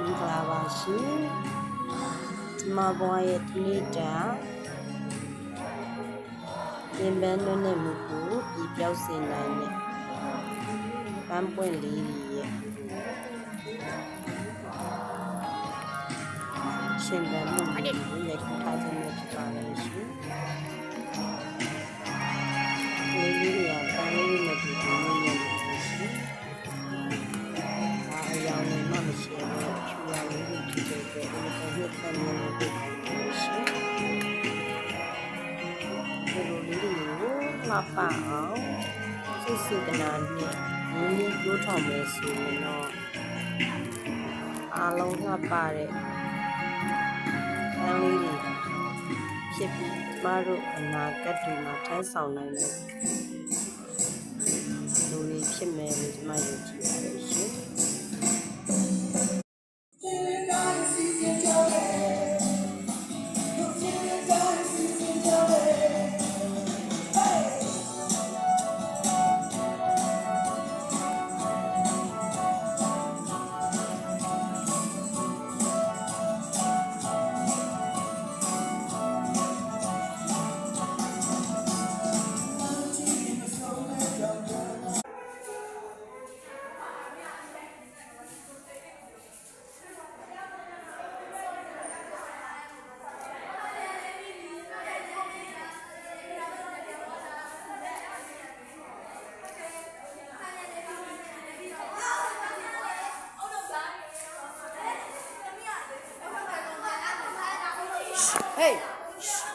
င်္ဂလာပါရှင်ကျမဘွားရဲ့ဒီနေ့တာပြင်ပန်းလွတ်နေမှုကိုပြီးပြောက်စေနိုင်တဲ့ပန်းပွင့်လေးတွေရဲ့ရှင်ပန်းမှုတွေကိုရိုက်ကူးထားခြင်းနဲ့ဖြစ်ပါမယ်ရှင်ဒီလေးတွေကပန်းလေးနဲ့တူတူနဲ့နေလို့ရှင်အရောင်နဲ့မှမရှိတော့ချူရောင်လေးတွေဖြစ်တဲ့အတွက်ဒီလိုမျိုးခံနေလို့ဖြစ်လို့ရှင်ဒီလိုလေးတွေကိုလှပအောင်စိတ်စေတနာနဲ့ရင်းနှီးကြိုးထောင်မယ်ဆိုရင်တော့အားလုံးလှပတဲ့ပန်းလေးတွေဖြစ်ပြီးကျမတို့အနာဂတ်တွေမှာထမ်းဆောင်နိုင်မယ်လူတွေဖြစ်မယ်လို့ကျမယုံကြည်ပါတယ်ရှင်Hey!